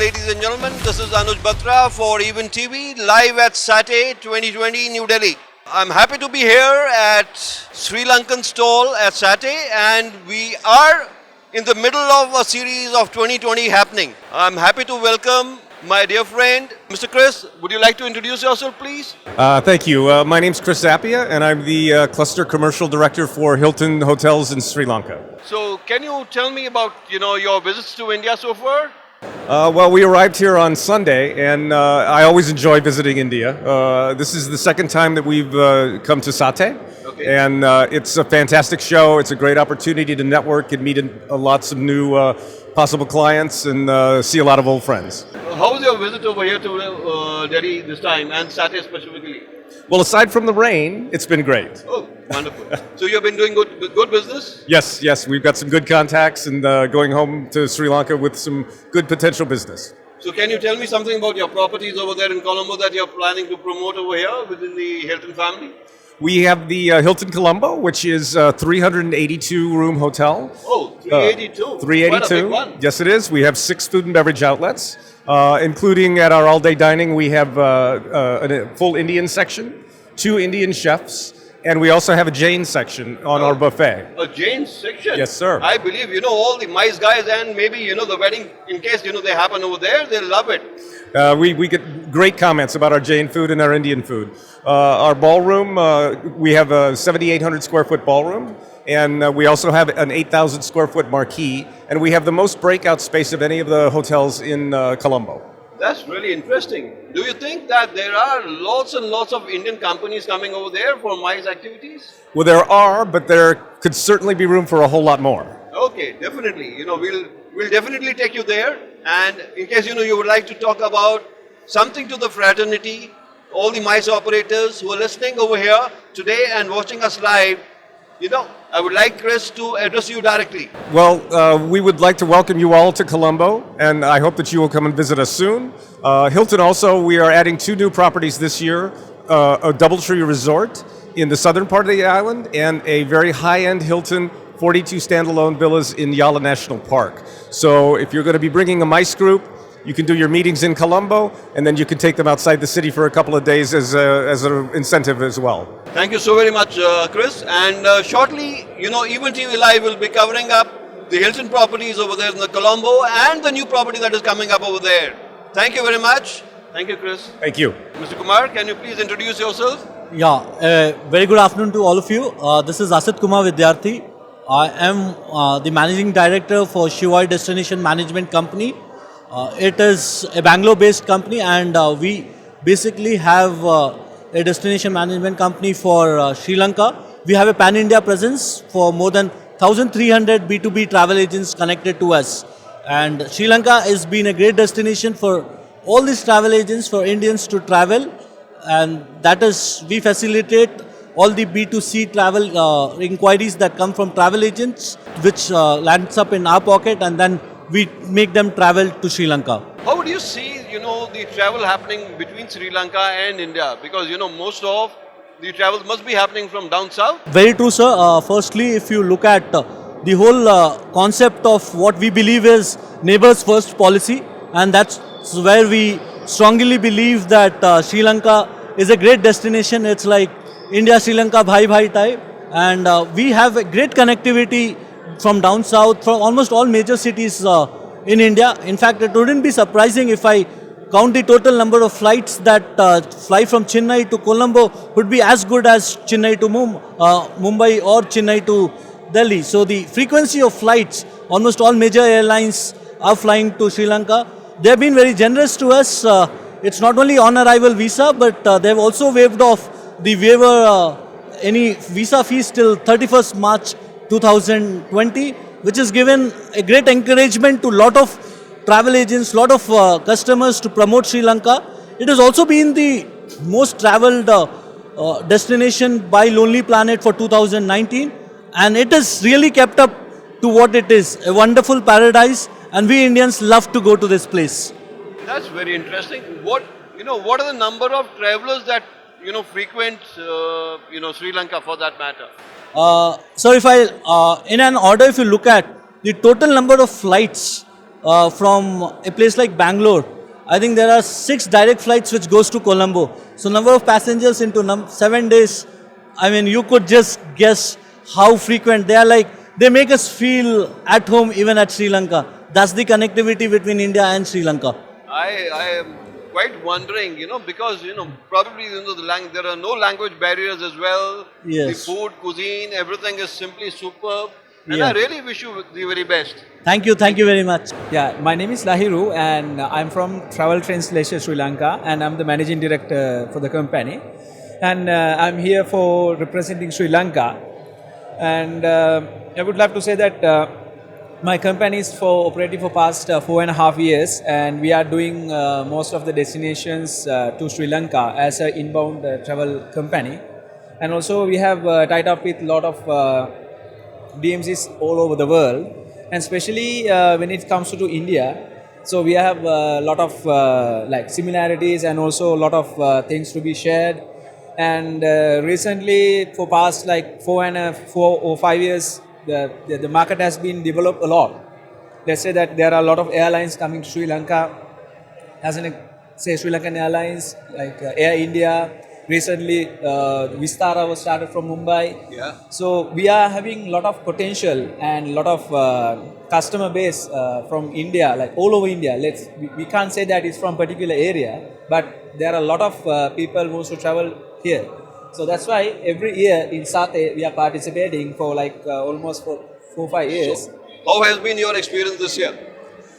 ladies and gentlemen. This is Anuj Batra for Even TV, live at SATE 2020, New Delhi. I'm happy to be here at Sri Lankan stall at SATE, and we are in the middle of a series of 2020 happening. I'm happy to welcome my dear friend, Mr. Chris. Would you like to introduce yourself, please? Thank you. My name's Chris Zappia, and I'm the Cluster Commercial Director for Hilton Hotels in Sri Lanka. So, can you tell me about your visits to India so far? Well, we arrived here on Sunday, and I always enjoy visiting India. This is the second time that we've come to Satay, and it's a fantastic show. It's a great opportunity to network and meet lots of new possible clients and see a lot of old friends. How was your visit over here to Delhi this time, and Satay specifically? Well, aside from the rain, it's been great. Oh, wonderful. So you've been doing good business? Yes, we've got some good contacts and going home to Sri Lanka with some good potential business. So can you tell me something about your properties over there in Colombo that you're planning to promote over here within the Hilton family? We have the Hilton Colombo, which is a 382-room hotel. Oh, 382. 382. Quite a big one. Yes, it is. We have 6 food and beverage outlets, including at our all-day dining. We have a full Indian section, 2 Indian chefs, and we also have a Jain section on our buffet. A Jain section? Yes, sir. I believe, all the MICE guys and maybe, the wedding, in case, they happen over there, they'll love it. We get great comments about our Jain food and our Indian food. Our ballroom, we have a 7,800 square foot ballroom, and we also have an 8,000 square foot marquee, and we have the most breakout space of any of the hotels in Colombo. That's really interesting. Do you think that there are lots and lots of Indian companies coming over there for MICE activities? Well, there are, but there could certainly be room for a whole lot more. Okay, definitely. We'll definitely take you there. And in case you would like to talk about something to the fraternity, all the MICE operators who are listening over here today and watching us live, I would like Chris to address you directly. Well, we would like to welcome you all to Colombo, and I hope that you will come and visit us soon. Hilton also, we are adding 2 new properties this year, a DoubleTree Resort in the southern part of the island, and a very high-end Hilton 42 standalone villas in Yala National Park. So if you're going to be bringing a MICE group, you can do your meetings in Colombo, and then you can take them outside the city for a couple of days as an incentive as well. Thank you so very much, Chris. And shortly, Even TV Live will be covering up the Hilton properties over there in the Colombo and the new property that is coming up over there. Thank you very much. Thank you, Chris. Thank you. Mr. Kumar, can you please introduce yourself? Yeah, very good afternoon to all of you. This is Asit Kumar Vidyarthi. I am the Managing Director for Shivai Destination Management Company. It is a Bangalore-based company, and we basically have a destination management company for Sri Lanka. We have a pan-India presence for more than 1,300 B2B travel agents connected to us. And Sri Lanka has been a great destination for all these travel agents, for Indians to travel. And that is, we facilitate all the B2C travel inquiries that come from travel agents, which lands up in our pocket, and then we make them travel to Sri Lanka. How would you see, the travel happening between Sri Lanka and India? Because, most of the travels must be happening from down south. Very true, sir. Firstly, if you look at the whole concept of what we believe is neighbors first policy, and that's where we strongly believe that Sri Lanka is a great destination. It's like India, Sri Lanka, bhai bhai type. And we have a great connectivity from down south, from almost all major cities in India. In fact, it wouldn't be surprising if I count the total number of flights that fly from Chennai to Colombo would be as good as Chennai to Mumbai or Chennai to Delhi. So the frequency of flights, almost all major airlines are flying to Sri Lanka. They have been very generous to us. It's not only on arrival visa, but they have also waived off the waiver any visa fees till 31st March 2020, which has given a great encouragement to lot of travel agents, lot of customers to promote Sri Lanka. It has also been the most travelled destination by Lonely Planet for 2019, and it has really kept up to what it is, a wonderful paradise, and we Indians love to go to this place. That's very interesting. What are the number of travelers that frequent Sri Lanka for that matter? So if in an order, if you look at the total number of flights from a place like Bangalore, I think there are 6 direct flights which goes to Colombo. So number of passengers into 7 days, I mean, you could just guess how frequent they are. Like, they make us feel at home even at Sri Lanka. That's the connectivity between India and Sri Lanka. I am quite wondering, because, probably, there are no language barriers as well. Yes. The food, cuisine, everything is simply superb. And Yeah. I really wish you the very best. Thank you very much. Yeah, my name is Lahiru and I'm from Travel Trends Leisure Sri Lanka and I'm the managing director for the company. And I'm here for representing Sri Lanka. And I would love to say that my company is operating for past 4.5 years and we are doing most of the destinations to Sri Lanka as an inbound travel company. And also we have tied up with a lot of DMCs all over the world, and especially when it comes to India. So we have a lot of like similarities and also a lot of things to be shared. And recently, for past like 4 or 5 years, the market has been developed a lot. Let's say that there are a lot of airlines coming to Sri Lanka, as in say Sri Lankan Airlines, like Air India. Recently, Vistara was started from Mumbai. Yeah. So we are having a lot of potential and a lot of customer base from India, like all over India. We can't say that it's from particular area, but there are a lot of people who also travel here. So that's why every year in Sathe we are participating for like almost for 4-5 years. How has been your experience this year?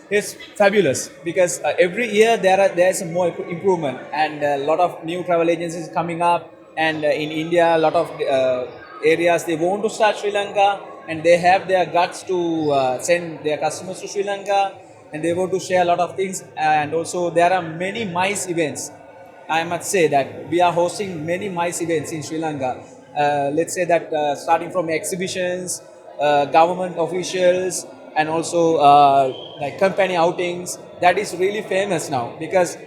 It's fabulous because every year there's more improvement and a lot of new travel agencies coming up, and in India a lot of areas they want to start Sri Lanka and they have their guts to send their customers to Sri Lanka and they want to share a lot of things. And also there are many MICE events. I must say that we are hosting many MICE events in Sri Lanka. Let's say that starting from exhibitions, government officials, and also like company outings. That is really famous now because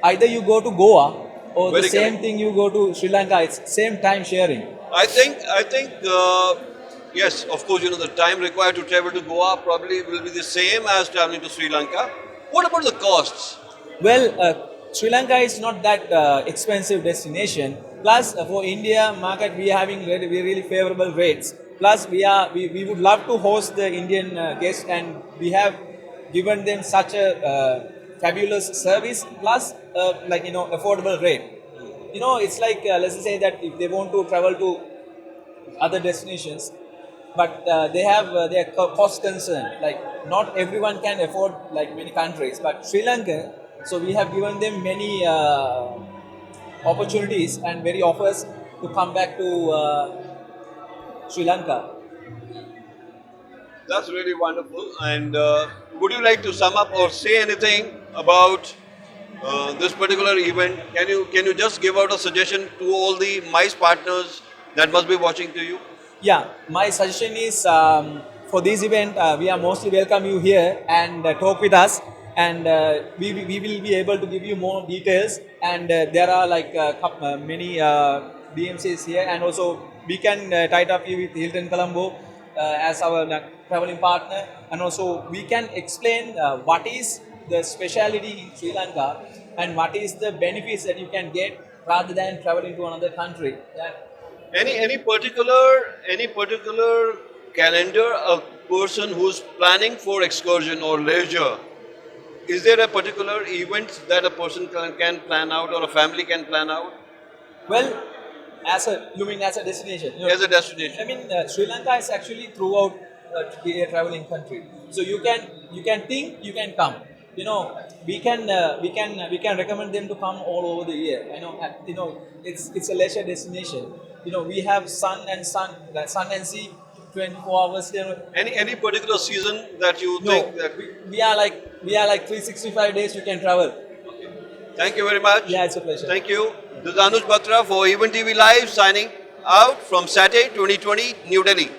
either you go to Goa or Very the same correct. thing you go to Sri Lanka. It's same time sharing. I think, yes, of course, the time required to travel to Goa probably will be the same as traveling to Sri Lanka. What about the costs? Well, Sri Lanka is not that expensive destination. Plus, for India market, we are having really favorable rates. Plus, we would love to host the Indian guests, and we have given them such a fabulous service. Plus, affordable rate. It's like let's say that if they want to travel to other destinations, but they have their cost concern. Like not everyone can afford like many countries, but Sri Lanka. So we have given them many opportunities and many offers to come back to Sri Lanka. That's really wonderful. And would you like to sum up or say anything about this particular event? Can you just give out a suggestion to all the MICE partners that must be watching to you? Yeah, my suggestion is for this event, we are mostly welcome you here and talk with us, and we will be able to give you more details. And there are like many DMCs here, and also we can tie up you with Hilton Colombo as our traveling partner, and also we can explain what is the speciality in Sri Lanka and what is the benefits that you can get rather than traveling to another country. Yeah. Any particular calendar, a person who's planning for excursion or leisure, is there a particular event that a person can plan out or a family can plan out Well, you mean as a destination? as a destination? I mean, Sri Lanka is actually throughout to be a traveling country. So you can think, you can come. We can recommend them to come all over the year. It's a leisure destination. We have sun and sea, 24 hours. Any particular season that you No, think that? we are like 365 days you can travel. Thank you very much. Yeah, it's a pleasure. Thank you. This is Anuj Batra for Event TV Live signing out from Saturday 2020, New Delhi.